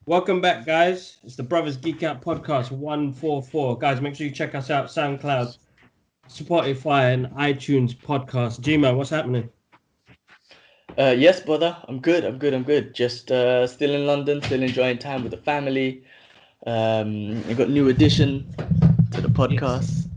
Welcome back, guys. It's the Brothers Geek Out Podcast 144. Guys, make sure you check us out SoundCloud, Spotify, and iTunes podcast. G-Man, what's happening? Yes, brother. I'm good. Just still in London, still enjoying time with the family. I got new addition to the Yes. podcast.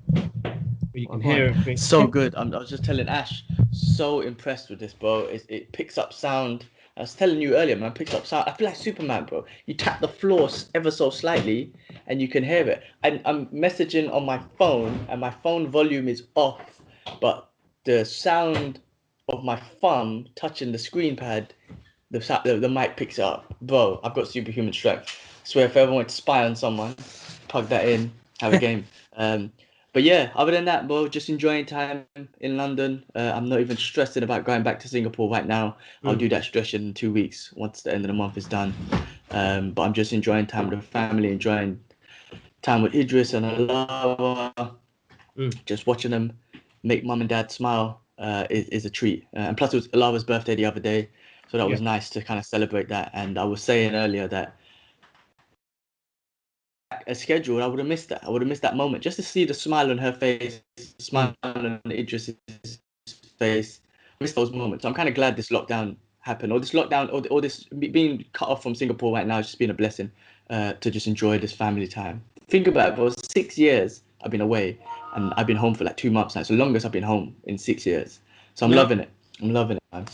You can Come on, hear everything. so good. I was just telling Ash, so impressed with this, bro. It picks up sound. I was telling you earlier, man, picks up sound. I feel like Superman, bro. You tap the floor ever so slightly, and you can hear it. I'm messaging on my phone, and my phone volume is off, but the sound of my thumb touching the screen pad, the mic picks it up. Bro, I've got superhuman strength. Swear, if I ever want to spy on someone, plug that in, have a game. But yeah, other than that, bro, just enjoying time in London. I'm not even stressing about going back to Singapore right now. I'll do that stretching in 2 weeks once the end of the month is done. But I'm just enjoying time with the family, enjoying time with Idris and Alawa. Just watching them make mum and dad smile is a treat. And plus, it was Alawa's birthday the other day, so that Yeah. was nice to kind of celebrate that. And I was saying earlier that as scheduled, I would have missed that. I would have missed that moment just to see the smile on her face, smile on Idris's face. I miss those moments. So I'm kind of glad this lockdown happened, or this lockdown, or this being cut off from Singapore right now has just been a blessing to just enjoy this family time. Think about it, for 6 years I've been away, and I've been home for like 2 months now. It's the longest I've been home in 6 years. So I'm No, loving it. I'm loving it, man.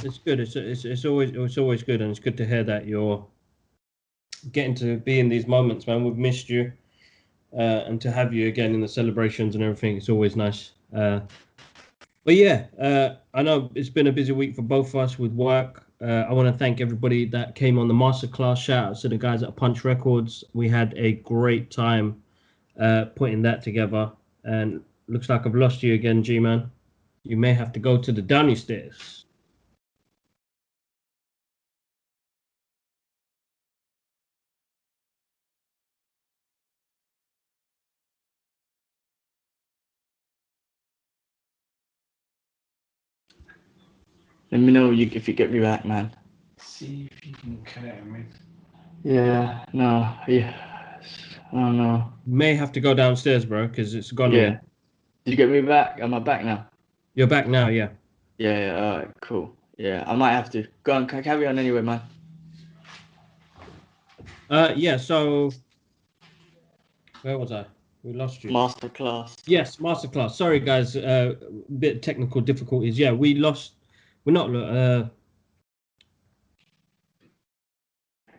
it's good. It's always good, and it's good to hear that you're getting to be in these moments, man. We've missed you, and to have you again in the celebrations and everything. It's always nice. But yeah, I know it's been a busy week for both of us with work. I want to thank everybody that came on the masterclass. Shout out to the guys at Punch Records. We had a great time putting that together. And looks like I've lost you again, G-Man. You may have to go to the downstairs. Let me know if you get me back, man. See if you can connect me. Yeah, no, yeah, I don't know. You may have to go downstairs, bro, because it's gone Yeah. again. Did you get me back? Am I back now? You're back now, yeah. Yeah, all right, cool. Yeah, I might have to. Go on, carry on anyway, man. Yeah, so where was I? We lost you. Masterclass. Yes, masterclass. Sorry, guys. Bit technical difficulties. Yeah, we lost. We're not. Well,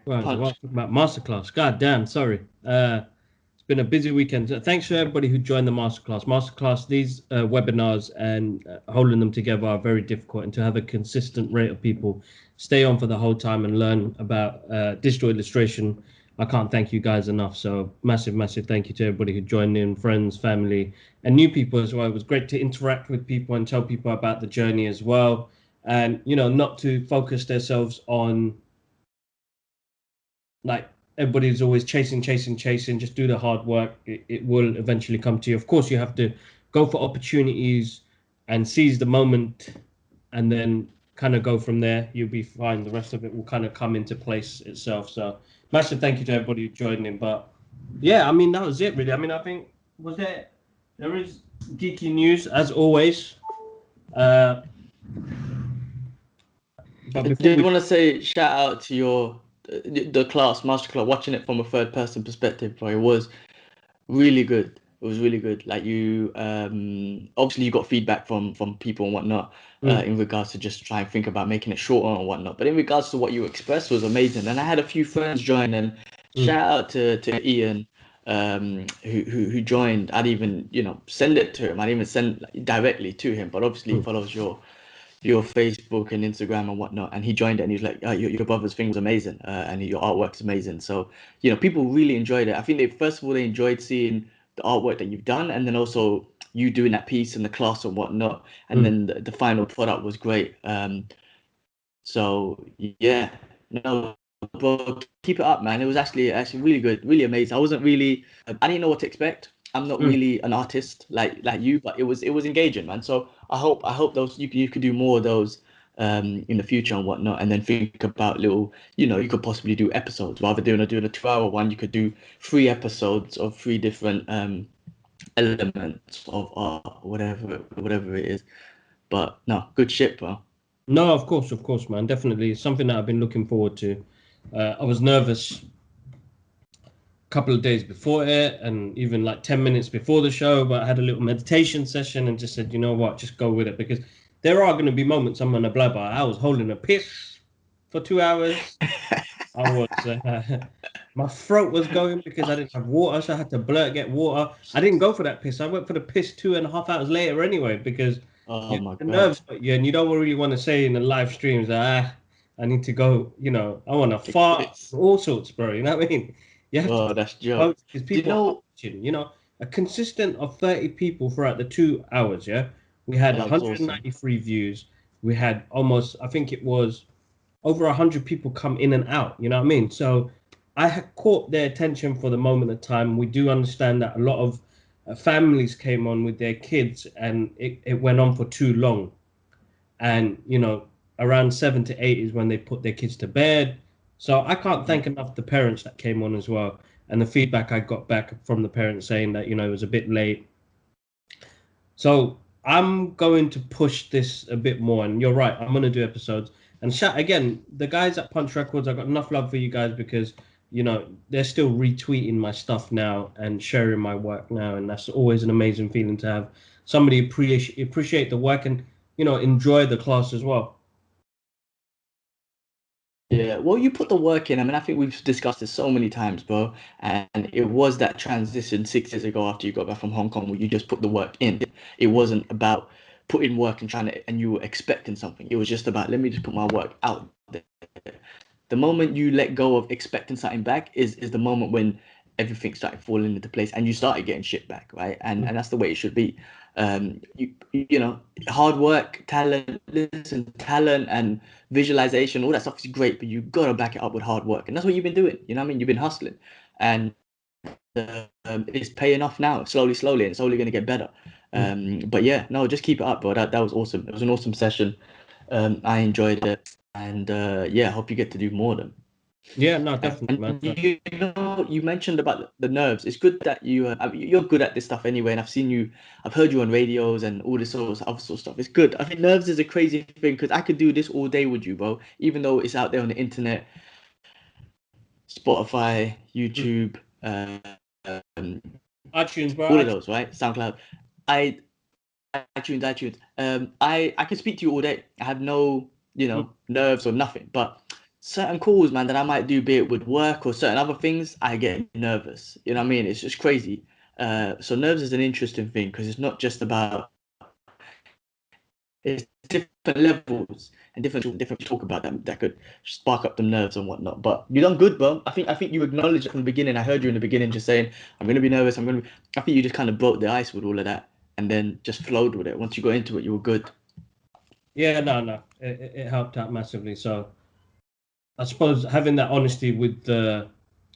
I was Punch. talking about masterclass. God damn, sorry. It's been a busy weekend. Thanks to everybody who joined the masterclass. Masterclass, these webinars and holding them together are very difficult. And to have a consistent rate of people stay on for the whole time and learn about digital illustration, I can't thank you guys enough. So massive, massive thank you to everybody who joined in, friends, family, and new people as well. It was great to interact with people and tell people about the journey as well. And, not to focus themselves on like everybody's always chasing. Just do the hard work. It will eventually come to you. Of course, you have to go for opportunities and seize the moment, and then kind of go from there. You'll be fine. The rest of it will kind of come into place itself. So, massive thank you to everybody who joined in. But yeah, I mean that was it really. I mean, I think there is geeky news as always. But I before did we want to say shout out to your the class, masterclass, watching it from a third person perspective, bro. It was really good. It was really good. Like you, obviously you got feedback from people and whatnot, in regards to just try and think about making it shorter and whatnot. But in regards to what you expressed was amazing. And I had a few friends join, and shout out to Ian, who joined. I'd even send it to him. I'd even send directly to him. But obviously he follows your Facebook and Instagram and whatnot, and he joined it, and he was like, your brother's thing was amazing, and your artwork's amazing. So people really enjoyed it. I think first of all they enjoyed seeing the artwork that you've done, and then also you doing that piece in the class and whatnot, and then the final product was great. So yeah, no, but keep it up, man. It was actually really good, really amazing. I didn't know what to expect. I'm not really an artist like you, but it was engaging, man. So I hope those you could do more of those in the future and whatnot, and then think about little, you could possibly do episodes rather than doing a 2-hour one. You could do 3 episodes of 3 different elements of art, whatever it is. But no, good shit, bro. No, of course, man. Definitely, it's something that I've been looking forward to. I was nervous a couple of days before it, and even like 10 minutes before the show, but I had a little meditation session and just said, you know what, just go with it, because there are going to be moments I'm gonna blabber. I was holding a piss for 2 hours. I was, my throat was going because I didn't have water, so I had to get water. I didn't go for that piss. I went for the piss 2.5 hours later anyway, because Oh my the God. nerves got you, and you don't really want to say in the live streams that I need to go. I want to fart, all sorts, bro. You know what I mean? You have Oh, to that's go jokes. because Do you people are know? watching. A consistent of 30 people throughout the 2 hours. Yeah, we had That's awesome. 193 views. We had almost, I think it was over 100 people come in and out. You know what I mean? So I had caught their attention for the moment of time. We do understand that a lot of families came on with their kids, and it went on for too long. And around 7 to 8 is when they put their kids to bed. So I can't thank enough the parents that came on as well, and the feedback I got back from the parents saying that it was a bit late. So I'm going to push this a bit more, and you're right, I'm going to do episodes. And shout again, the guys at Punch Records, I've got enough love for you guys, because they're still retweeting my stuff now and sharing my work now, and that's always an amazing feeling to have somebody appreciate the work and enjoy the class as well. Yeah, well, you put the work in. I mean, I think we've discussed this so many times, bro. And it was that transition 6 years ago after you got back from Hong Kong where you just put the work in. It wasn't about putting work and and you were expecting something. It was just about, let me just put my work out there. The moment you let go of expecting something back is the moment when everything started falling into place and you started getting shit back, right? And that's the way it should be. Hard work, talent and visualization, all that stuff is great, but you gotta back it up with hard work, and that's what you've been doing. You know what I mean? You've been hustling, and it's paying off now, slowly, and it's only gonna get better. But yeah, no, just keep it up, bro. That was awesome. It was an awesome session. I enjoyed it, and yeah, I hope you get to do more of them. Yeah, no, definitely, man. And you mentioned about the nerves. It's good that you're good at this stuff anyway, and I've heard you on radios and all this other sort of stuff. It's good. I think nerves is a crazy thing because I could do this all day with you, bro. Even though it's out there on the internet, Spotify, YouTube, iTunes, bro. all of those, right? SoundCloud. I iTunes. I can speak to you all day. I have no, nerves or nothing. But certain calls, man, that I might do, be it with work or certain other things, I get nervous. You know what I mean? It's just crazy. So nerves is an interesting thing because it's not just about, it's different levels and different talk about that could spark up the nerves and whatnot. But you done good, bro. I think you acknowledged it from the beginning. I heard you in the beginning just saying, I'm gonna be nervous. I think you just kind of broke the ice with all of that and then just flowed with it. Once you got into it, you were good. Yeah, no, it helped out massively. So I suppose having that honesty with the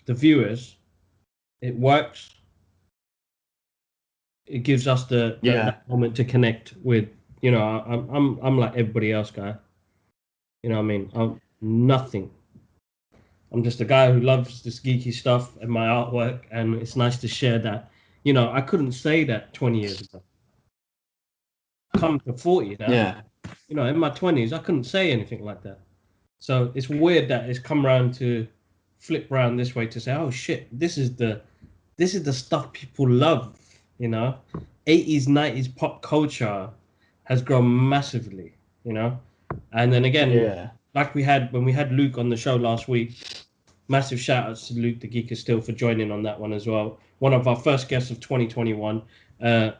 viewers, it works. It gives us that moment to connect with. I'm like everybody else, guy. You know what I mean? I'm nothing. I'm just a guy who loves this geeky stuff and my artwork, and it's nice to share that. I couldn't say that 20 years ago. Come to 40 now. Yeah. In my 20s, I couldn't say anything like that. So it's weird that it's come around to flip around this way to say, oh shit, this is the stuff people love. 80s, 90s pop culture has grown massively. And then again, like we had when we had Luke on the show last week. Massive shout outs to Luke the Geeker still for joining on that one as well. One of our first guests of 2021. It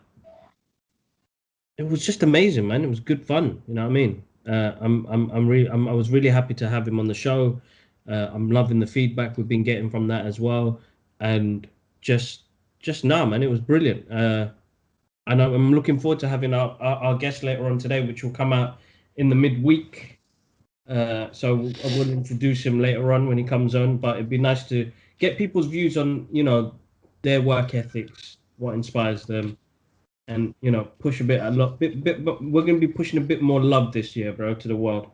was just amazing, man. It was good fun. You know what I mean? I was really happy to have him on the show. I'm loving the feedback we've been getting from that as well, and just now, man, it was brilliant. And I'm looking forward to having our guest later on today, which will come out in the midweek. So I will introduce him later on when he comes on. But it'd be nice to get people's views on their work ethics, what inspires them, and push but we're gonna be pushing a bit more love this year, bro, to the world.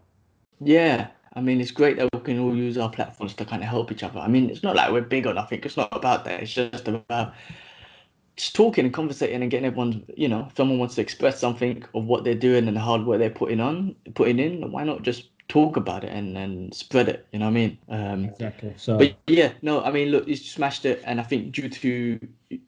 Yeah, I mean, it's great that we can all use our platforms to kind of help each other. I mean, it's not like we're big or nothing. It's not about that. It's just about just talking and conversating and getting everyone, if someone wants to express something of what they're doing and the hard work they're putting in, why not just talk about it and spread it? You know what I mean? Exactly. So, But yeah, no, I mean, look, you smashed it, and I think due to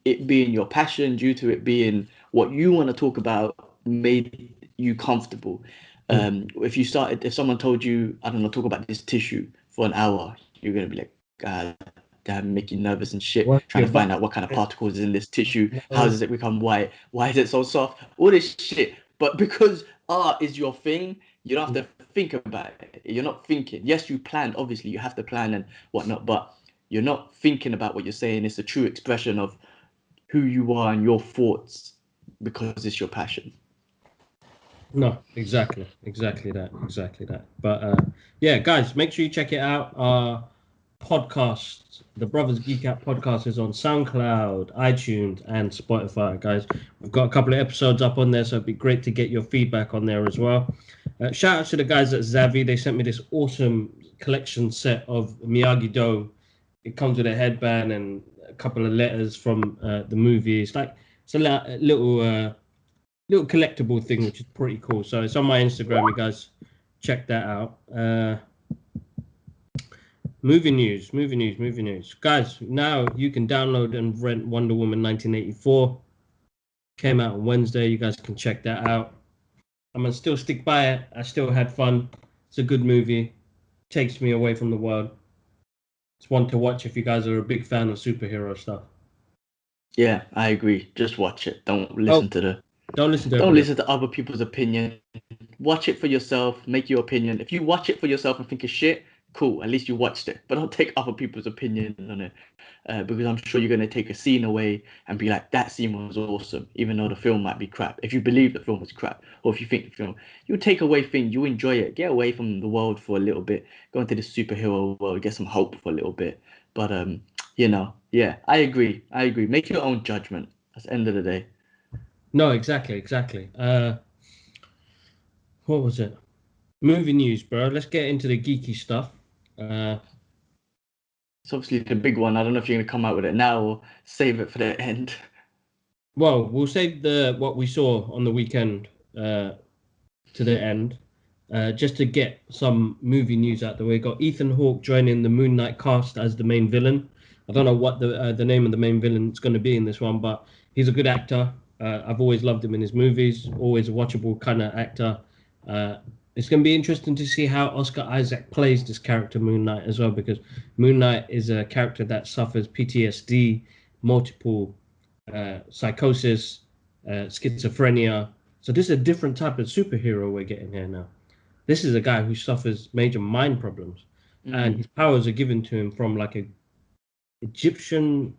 it being your passion, due to it being what you want to talk about, made you comfortable. If someone told you, I don't know, talk about this tissue for an hour, you're gonna be like, God damn, make you nervous and shit, Work trying your to find butt. out what kind of particles is in this tissue, how No. does it become white, why is it so soft, all this shit. But because art is your thing, you don't have to think about it. You're not thinking. Yes, you planned. Obviously, you have to plan and whatnot, but you're not thinking about what you're saying. It's a true expression of who you are and your thoughts because it's your passion. No, exactly that. But yeah, guys, make sure you check it out. Our podcast, the Brothers Geek Out podcast, is on SoundCloud, iTunes, and Spotify. Guys, we've got a couple of episodes up on there, so it'd be great to get your feedback on there as well. Shout out to the guys at Zavi. They sent me this awesome collection set of Miyagi-Do. It comes with a headband and a couple of letters from the movie. It's a little collectible thing, which is pretty cool. So it's on my Instagram, you guys check that out. Movie news. Guys, now you can download and rent Wonder Woman 1984. Came out on Wednesday. You guys can check that out. I'm going to still stick by it. I still had fun. It's a good movie. Takes me away from the world. It's one to watch if you guys are a big fan of superhero stuff. Yeah, I agree. Just watch it. Don't Don't listen to other people's opinion. Watch it for yourself. Make your opinion. If you watch it for yourself and think it's shit, cool. At least you watched it. But don't take other people's opinion on it, because I'm sure you're gonna take a scene away and be like, that scene was awesome, even though the film might be crap. If you believe the film is crap, or if you think the film, you take away things. You enjoy it. Get away from the world for a little bit. Go into the superhero world. Get some hope for a little bit. But yeah, I agree. Make your own judgment. That's the end of the day. No, exactly. What was it? Movie news, bro. Let's get into the geeky stuff. It's obviously the big one. I don't know if you're gonna come out with it now or save it for the end. Well, we'll save what we saw on the weekend to the end, just to get some movie news out the way. Got Ethan Hawke joining the Moon Knight cast as the main villain. I don't know what the name of the main villain is going to be in this one, but he's a good actor. I've always loved him in his movies. Always a watchable kind of actor. It's going to be interesting to see how Oscar Isaac plays this character Moon Knight as well, because Moon Knight is a character that suffers PTSD, multiple psychosis, schizophrenia. So this is a different type of superhero we're getting here now. This is a guy who suffers major mind problems, and his powers are given to him from like a Egyptian,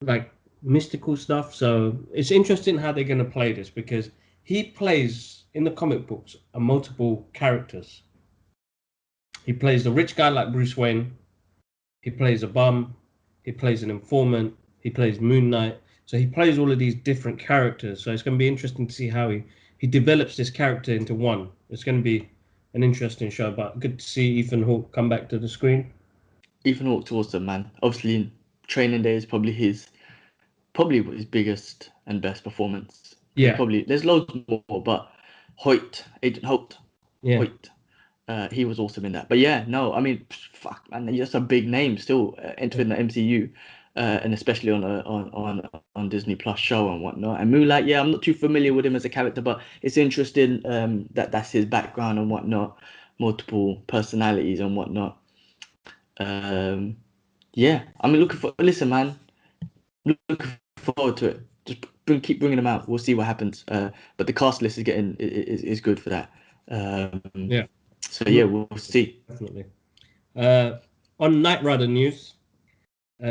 like mystical stuff. So it's interesting how they're going to play this, because he plays in the comic books multiple characters. He plays the rich guy like Bruce Wayne. He plays a bum. He plays an informant. He plays Moon Knight. So he plays all of these different characters. So it's going to be interesting to see how he develops this character into one. It's going to be an interesting show, but good to see Ethan Hawke come back to the screen. Ethan Hawke's awesome, man. Obviously, Training Day is probably his biggest and best performance. Yeah. There's loads more, but Agent Hoyt, he was awesome in that. But yeah, no, I mean, fuck, man, that's a big name still entering the MCU, and especially on Disney Plus show and whatnot. And Moonlight, yeah, I'm not too familiar with him as a character, but it's interesting that's his background and whatnot, multiple personalities and whatnot. Yeah, I mean, listen, man, looking forward to it. Just keep bringing them out. We'll see what happens. But the cast list is good for that. Yeah. So yeah, we'll see. Definitely. On Knight Rider news,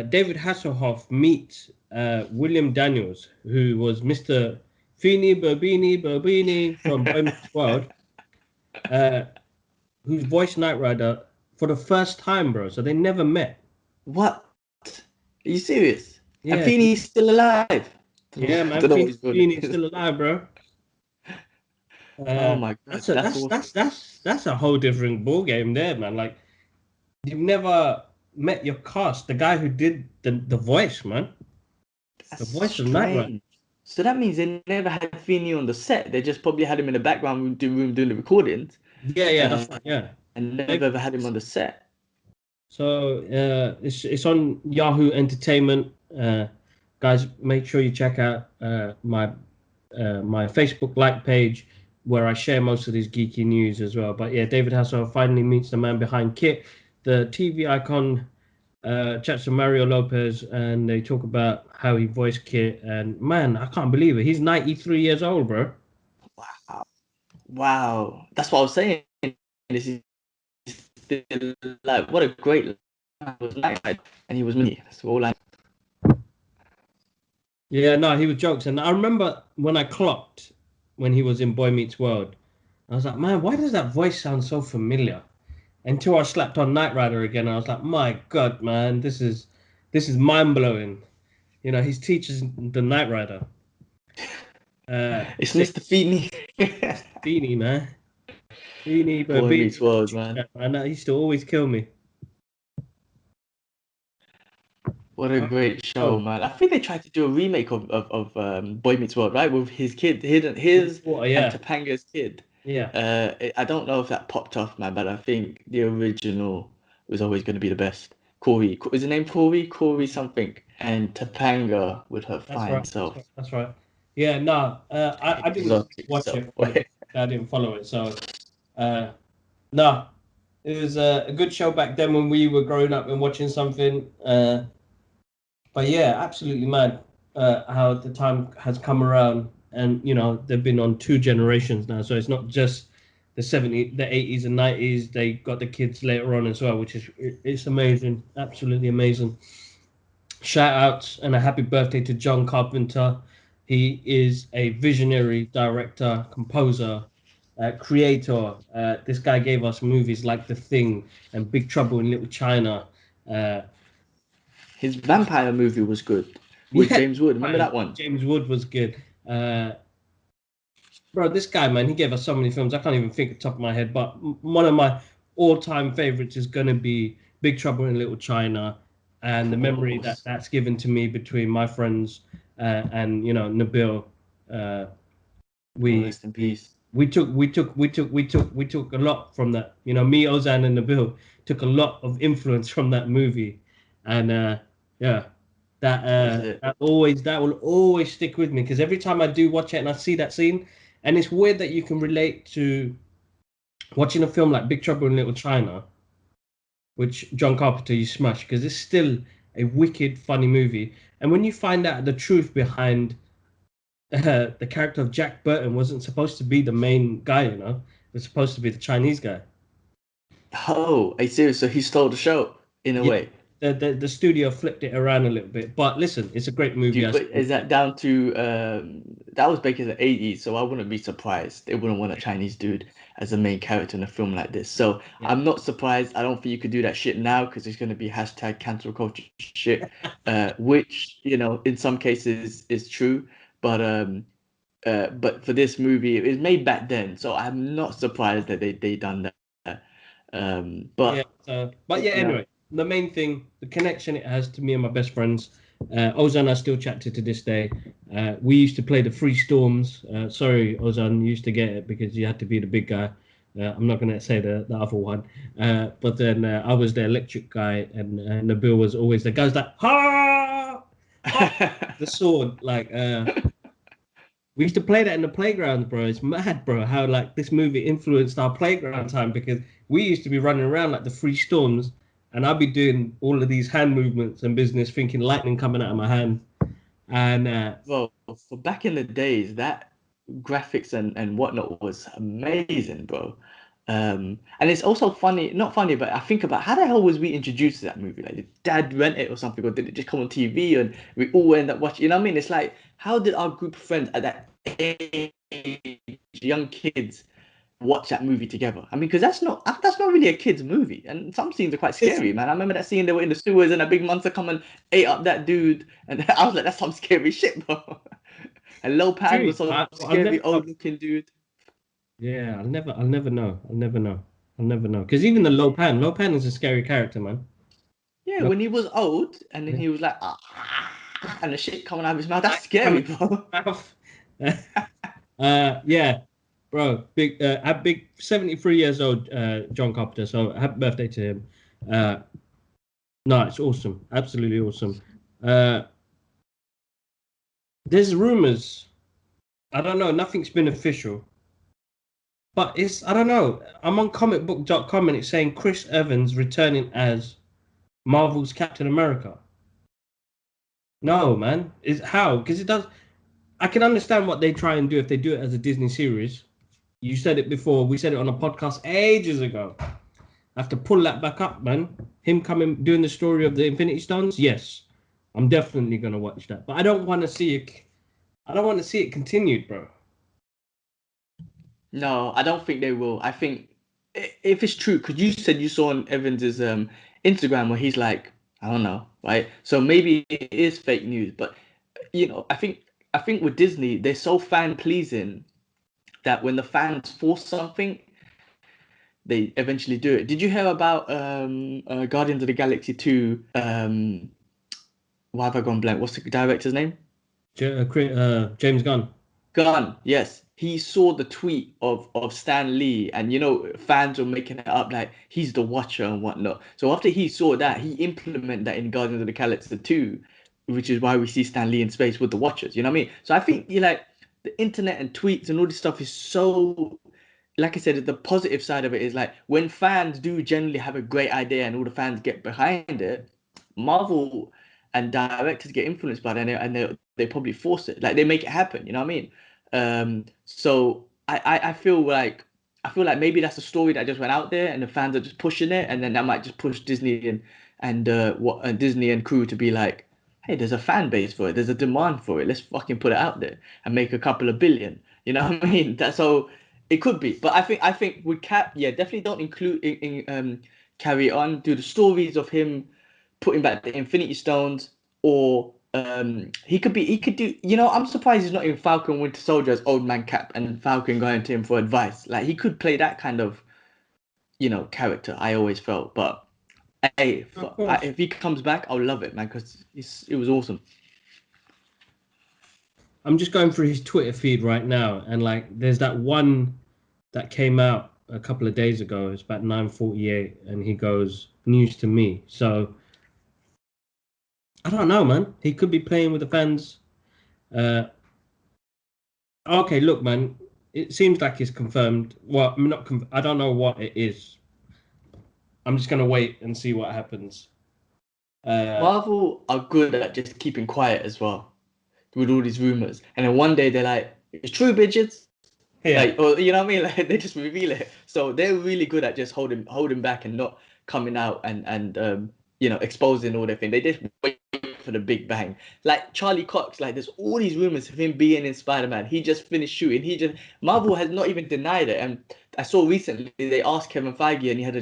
David Hasselhoff meets William Daniels, who was Mr. Feeny Burbini from Boy Meets World, who's voiced Knight Rider for the first time, bro. So they never met. What? Are you serious? Yeah. And Feeney's still alive. Yeah, man. Don't know what he's doing. Feeney's still alive, bro. Oh my god, that's awesome. That's a whole different ball game there, man. Like you've never met your cast, the guy who did the voice, man. The That's voice of Knight Rider. strange. So that means they never had Feeney on the set. They just probably had him in the background room doing the recordings, Yeah, that's right. Yeah. and never They- ever had him on the set. So it's on Yahoo Entertainment. Guys, make sure you check out my Facebook like page where I share most of this geeky news as well. But yeah, David Hasselhoff finally meets the man behind Kit, the TV icon. Chats with Mario Lopez, and they talk about how he voiced Kit. And man, I can't believe it. He's 93 years old, bro. Wow, wow, that's what I was saying. This is still like what a great was like, and he was me. That's all I. Yeah, no, he was jokes. And I remember when I clocked when he was in Boy Meets World, I was like, man, why does that voice sound so familiar? Until I slapped on Knight Rider again, I was like, my God, man, this is mind blowing. You know, he's teaching the Knight Rider. It's Mr. Feeney. Beanie, man. Beanie, but Boy Beanie, Meets World, man. I know he used to always kill me. What a great show, Oh. man! I think they tried to do a remake of Boy Meets World, right? With his kid, his Water, and yeah, Topanga's kid. yeah. I don't know if that popped off, man, but I think the original was always going to be the best. Corey, is the name Corey? Corey something, and Topanga with her That's fine right. self. That's right. Yeah, no, I didn't Exotic watch self. it. I didn't follow it. So, no, it was a good show back then when we were growing up and watching something. But yeah, absolutely mad how the time has come around. And, you know, they've been on 2 generations now. So it's not just the 70s, the 80s and 90s. They got the kids later on as well, which is it's amazing. Absolutely amazing. Shout outs and a happy birthday to John Carpenter. He is a visionary director, composer, creator. This guy gave us movies like The Thing and Big Trouble in Little China. Uh, His vampire movie was good with yeah, James Wood. Remember that one? James Wood was good. Bro, this guy, man, he gave us so many films. I can't even think at the top of my head, but one of my all-time favorites is going to be Big Trouble in Little China, and the memory that's given to me between my friends and you know Nabil. We Rest in peace. we took a lot from that. You know, me, Ozan, and Nabil took a lot of influence from that movie, and yeah, that will always stick with me because every time I do watch it and I see that scene, and it's weird that you can relate to watching a film like Big Trouble in Little China, which John Carpenter you smash because it's still a wicked funny movie, and when you find out the truth behind the character of Jack Burton wasn't supposed to be the main guy, you know, it was supposed to be the Chinese guy. Oh, are you serious? So he stole the show in a way. The studio flipped it around a little bit, but listen, it's a great movie. Is that down to that was back in the 80s, so I wouldn't be surprised. They wouldn't want a Chinese dude as a main character in a film like this. So I'm not surprised. I don't think you could do that shit now because it's gonna be hashtag cancel culture shit, which you know in some cases is true, but for this movie it was made back then, so I'm not surprised that they done that. But Anyway, the main thing, the connection it has to me and my best friends. Ozan, I still chat to this day. We used to play the Free Storms. Sorry, Ozan, you used to get it because you had to be the big guy. I'm not going to say the other one. But then I was the electric guy, and Nabil was always the guy who's like, ha! The sword. Like, we used to play that in the playgrounds, bro. It's mad, bro, how like this movie influenced our playground time because we used to be running around like the Free Storms, and I'd be doing all of these hand movements and business, thinking lightning coming out of my hand. And well, for back in the days, that graphics and whatnot was amazing, bro. And it's also funny, not funny, but I think about how the hell was we introduced to that movie? Like, did Dad rent it or something, or did it just come on TV and we all end up watching? You know what I mean? It's like, how did our group of friends at that age, young kids, watch that movie together. I mean, because that's not really a kid's movie, and some scenes are quite scary, man. I remember that scene they were in the sewers and a big monster come and ate up that dude, and I was like, that's some scary shit, bro. And Lopan was Dude, some I'll scary never, old looking dude. yeah, I'll never know. I'll never know. Because even the Lopan is a scary character, man. Yeah, Lo- when he was old, and then yeah. he was like, and the shit coming out of his mouth. That's scary, bro. Mouth. Yeah, bro, big 73 years old, John Carpenter. So happy birthday to him. Uh, no, it's awesome, absolutely awesome. Uh, there's rumors. I don't know. Nothing's been official, but I don't know. I'm on comicbook.com and it's saying Chris Evans returning as Marvel's Captain America. No, man. Is how? Because it does. I can understand what they try and do if they do it as a Disney series. You said it before. We said it on a podcast ages ago. I have to pull that back up, man. Him coming doing the story of the Infinity Stones. Yes, I'm definitely gonna watch that. But I don't want to see it. I don't want to see it continued, bro. No, I don't think they will. I think if it's true, because you said you saw on Evans's Instagram where he's like, I don't know, right? So maybe it is fake news, but I think with Disney, they're so fan pleasing that when the fans force something, they eventually do it. Did you hear about Guardians of the Galaxy 2? Why have I gone blank? What's the director's name? James Gunn. Gunn, yes. He saw the tweet of Stan Lee, and fans were making it up like he's the Watcher and whatnot. So after he saw that, he implemented that in Guardians of the Galaxy 2, which is why we see Stan Lee in space with the Watchers. You know what I mean? So I think you like the internet and tweets and all this stuff is so, like I said, the positive side of it is like when fans do generally have a great idea and all the fans get behind it, Marvel and directors get influenced by that, and they probably force it, like they make it happen. You know what I mean? So I feel like maybe that's a story that just went out there, and the fans are just pushing it, and then that might just push Disney and Disney and crew to be like, hey, there's a fan base for it, there's a demand for it. Let's fucking put it out there and make a couple of billion. You know what I mean? That's so it could be, but I think with Cap, yeah, definitely don't include in carry on, do the stories of him putting back the Infinity Stones, or he could do. I'm surprised he's not in Falcon Winter Soldier as Old Man Cap and Falcon going to him for advice. Like he could play that kind of character. I always felt, but hey, Of course. if he comes back, I'll love it, man, because it was awesome. I'm just going through his Twitter feed right now, and like, there's that one that came out a couple of days ago. It's about 9:48, and he goes, "News to me." So I don't know, man. He could be playing with the fans. Okay, look, man. It seems like it's confirmed. Well, I'm not. I don't know what it is. I'm just gonna wait and see what happens. Marvel are good at just keeping quiet as well with all these rumors, and then one day they're like, "It's true, bitches." Yeah. Like, or you know what I mean? Like they just reveal it. So they're really good at just holding back and not coming out and exposing all their things. They just wait for the big bang. Like Charlie Cox, like there's all these rumors of him being in Spider-Man. He just finished shooting. Marvel has not even denied it. And I saw recently they asked Kevin Feige, and he had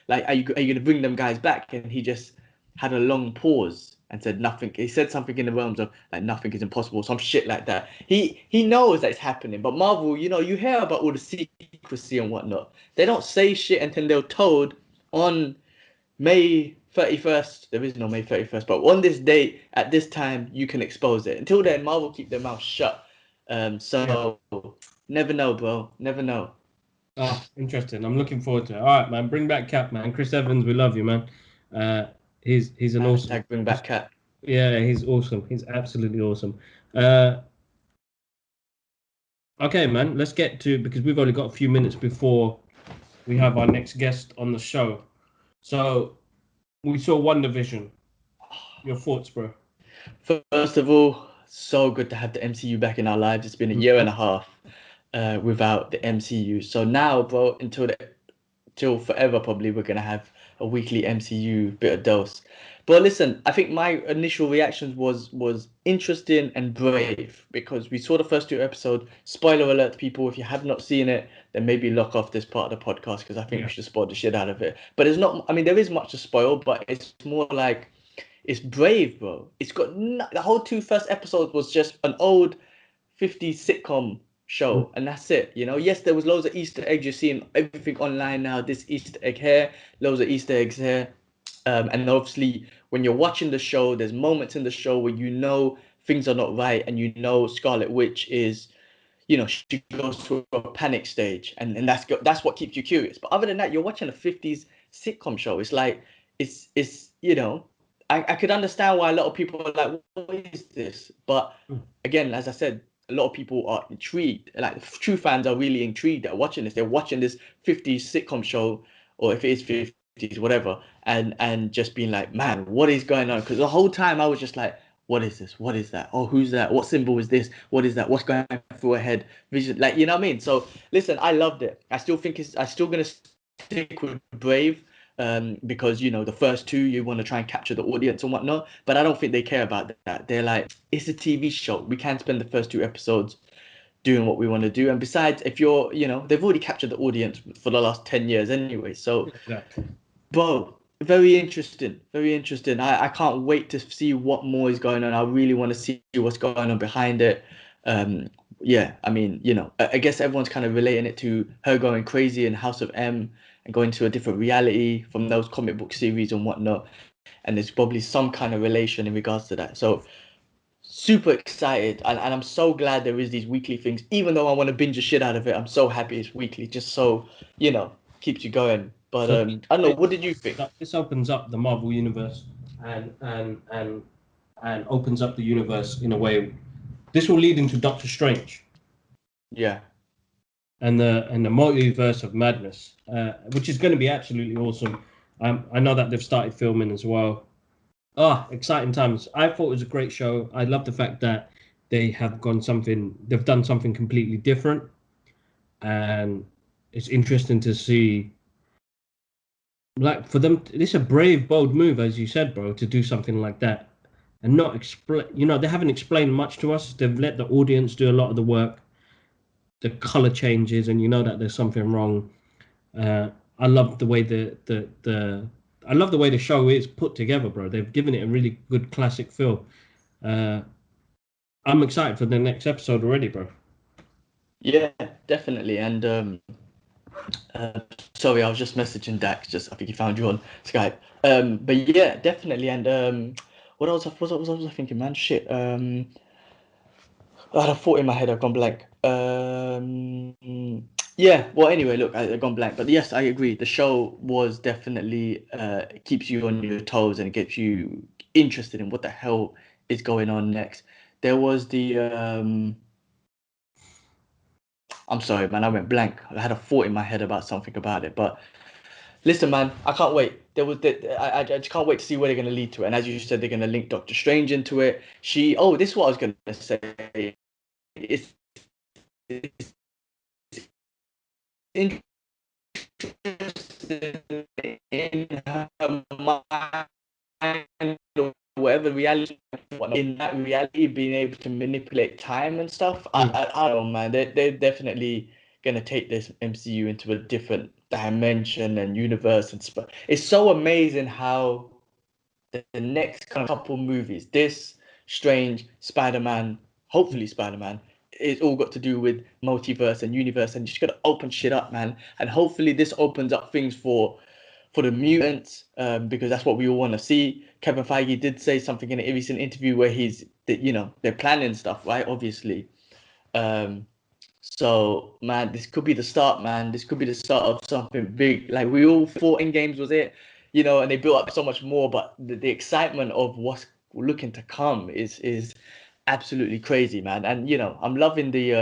like, are you gonna bring them guys back? And he just had a long pause and said nothing. He said something in the realms of like nothing is impossible, some shit like that. He knows that it's happening, but Marvel, you hear about all the secrecy and whatnot. They don't say shit until they're told on May 31st. There is no May 31st, but on this date at this time you can expose it. Until then, Marvel keep their mouth shut. So never know, bro. Never know. Oh, interesting. I'm looking forward to it. All right, man. Bring back Cap, man. Chris Evans, we love you, man. He's an awesome. Hashtag bring back Cat. Yeah, he's awesome. He's absolutely awesome. Uh, okay, man. Let's get to, because we've only got a few minutes before we have our next guest on the show. So we saw Wandavision. Your thoughts, bro? First of all, so good to have the MCU back in our lives. It's been a year and a half without the MCU. So now, bro, till forever probably we're gonna have a weekly MCU bit of dose. But listen, I think my initial reactions was interesting and brave because we saw the first two episodes. Spoiler alert, people, if you have not seen it, then maybe lock off this part of the podcast because I think we should spoil the shit out of it. But it's not. I mean, there is much to spoil, but it's more like it's brave, bro. It's got the whole two first episodes was just an old 50s sitcom show, and that's it. You know, yes, there was loads of Easter eggs. You're seeing everything online now. This Easter egg here, loads of Easter eggs here, and obviously when you're watching the show, there's moments in the show where you know things are not right, and you know Scarlet Witch is, you know, she goes through a panic stage, and that's what keeps you curious. But other than that, you're watching a 50s sitcom show. It's like it's you know, I could understand why a lot of people are like, what is this? But again, as I said, a lot of people are intrigued. Like true fans are really intrigued at watching this. They're watching this 50s sitcom show, or if it is 50s, whatever, and just being like, man, what is going on? Because the whole time I was just like, what is this? What is that? Oh, who's that? What symbol is this? What is that? What's going through her head? Vision, like, you know what I mean? So listen, I loved it. I still think I'm still gonna stick with Brave, because you know the first two you want to try and capture the audience and whatnot, but I don't think they care about that. They're like, it's a TV show. We can't spend the first two episodes doing what we want to do. And besides, if you're, you know, they've already captured the audience for the last 10 years anyway. So, Exactly. bro, very interesting. Very interesting. I can't wait to see what more is going on. I really want to see what's going on behind it. Yeah, I mean, you know, I guess everyone's kind of relating it to her going crazy in House of M and going to a different reality from those comic book series and whatnot. And there's probably some kind of relation in regards to that. So super excited, and I'm so glad there is these weekly things. Even though I want to binge the shit out of it, I'm so happy it's weekly, just so, you know, keeps you going. But So I don't know, what did you think? this opens up the Marvel universe and opens up the universe in a way. This will lead into Doctor Strange Yeah, and the multiverse of madness, which is going to be absolutely awesome. I know that they've started filming as well. Exciting times. I thought it was a great show. I love the fact that they've done something completely different, and it's interesting to see. Like for them, it's a brave, bold move, as you said, bro, to do something like that, and not explain. You know, they haven't explained much to us. They've let the audience do a lot of the work. The color changes, and you know that there's something wrong. I love the way I love the way the show is put together, bro. They've given it a really good classic feel. Uh, I'm excited for the next episode already, bro. yeah, definitely. And sorry, I was just messaging Dax. Just I think he found you on Skype. But yeah, definitely. And what else was I thinking, man? Shit. I had a thought in my head. I've gone blank. Yeah. Well, anyway, look, I've gone blank. But yes, I agree. The show was definitely keeps you on your toes and it gets you interested in what the hell is going on next. There was the I'm sorry, man. I went blank. I had a thought in my head about something about it, but listen, man, I can't wait. I just can't wait to see where they're gonna lead to it. And as you said, they're gonna link Doctor Strange into it. This is what I was gonna say. It's interesting in her mind or whatever reality, in that reality, being able to manipulate time and stuff. I don't know, man. They're definitely gonna take this MCU into a different dimension and universe and stuff. It's so amazing how the next kind of couple movies, this Strange, Spider-Man, hopefully Spider-Man, it's all got to do with multiverse and universe, and you just gotta open shit up, man. And hopefully this opens up things for the mutants, because that's what we all want to see. Kevin Feige did say something in a recent interview where you know, they're planning stuff, right? Obviously. Um, so man, this could be the start, man. This could be the start of something big. Like we all thought in games was it, you know, and they built up so much more. But the excitement of what's looking to come is absolutely crazy, man. And you know, I'm loving the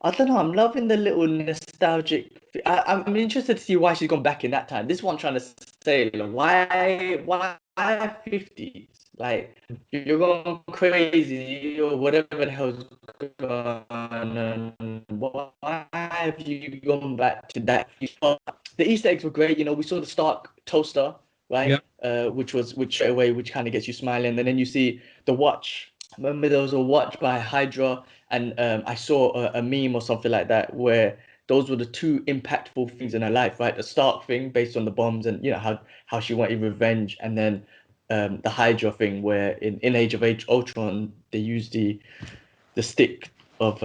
I don't know, I'm loving the little nostalgic. I'm interested to see why she's gone back in that time. This one trying to say, like, why 50s? Like you're going crazy or whatever the hell's going on. Why have you gone back to that? the Easter eggs were great. You know, we saw the Stark toaster, right? Yeah. Which straight away, which kind of gets you smiling. And then you see the watch. Remember, there was a watch by Hydra, and I saw a meme or something like that where those were the two impactful things in her life, right? The Stark thing based on the bombs and, you know, how she wanted revenge, and then the Hydra thing where in Age of Ultron they used the stick of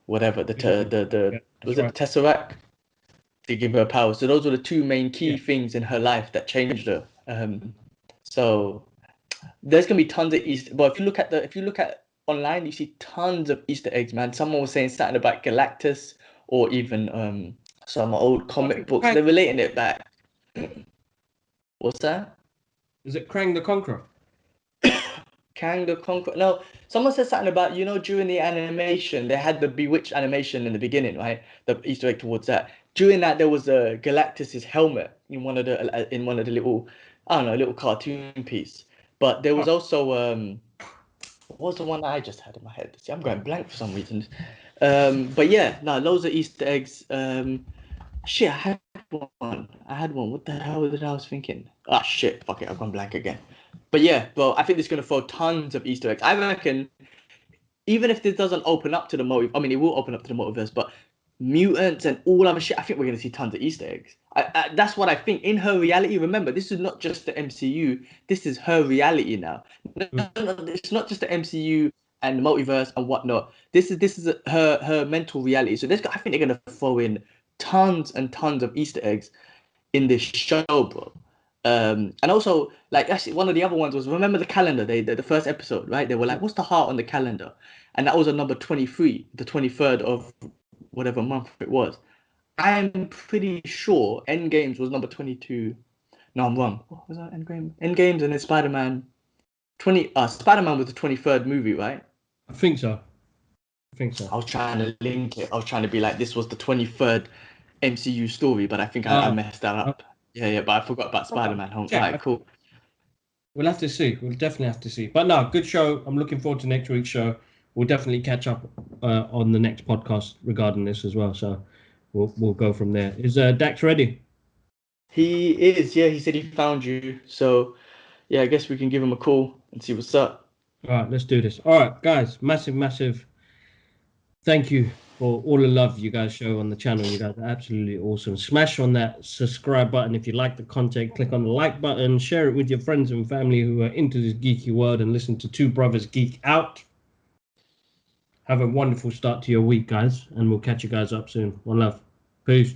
whatever Yeah, was that's it right. the Tesseract to give her power. So those were the two main key things in her life that changed her. So there's gonna be tons of Easter. But if you look at online, you see tons of Easter eggs, man. Someone was saying something about Galactus, or even some old comic books. They're relating it back. What's that? Is it Krang the Conqueror? Kang the Conqueror. No, someone said something about, you know, during the animation, they had the Bewitched animation in the beginning, right? The Easter egg towards that. During that, there was a Galactus's helmet in one of the little, I don't know, little cartoon piece. But there was also what was the one that I just had in my head? See, I'm going blank for some reason. But yeah, no, loads of Easter eggs. Shit, I had one. What the hell did I was thinking? Ah, shit, fuck it, I've gone blank again. But yeah, well, I think it's gonna throw tons of Easter eggs. I reckon, even if this doesn't open up to the motive, I mean, it will open up to the multiverse, but mutants and all other shit, I think we're gonna see tons of Easter eggs. That's what I think. In her reality, remember, this is not just the MCU. This is her reality now. No, it's not just the MCU and the multiverse and whatnot. This is her mental reality. So I think they're gonna throw in tons and tons of Easter eggs in this show, bro. And also, like, actually, one of the other ones was, remember the calendar? The first episode, right? They were like, "What's the heart on the calendar?" And that was on number 23, the 23rd of whatever month it was. I'm pretty sure Endgames was number 22. No, I'm wrong. What was that? Endgames and then Spider-Man. Spider-Man was the 23rd movie, right? I think so. I was trying to link it. I was trying to be like, this was the 23rd MCU story, but I think I messed that up. Yeah, but I forgot about Spider-Man. All right, cool. We'll have to see. We'll definitely have to see. But no, good show. I'm looking forward to next week's show. We'll definitely catch up on the next podcast regarding this as well. So we'll go from there. Is Dax ready? He is. Yeah, he said he found you. So yeah, I guess we can give him a call and see what's up. All right, let's do this. All right, guys, massive thank you for all the love you guys show on the channel. You guys are absolutely awesome. Smash on that subscribe button if you like the content. Click on the like button. Share it with your friends and family who are into this geeky world and listen to two brothers geek out. Have a wonderful start to your week, guys, and we'll catch you guys up soon. One love. Peace.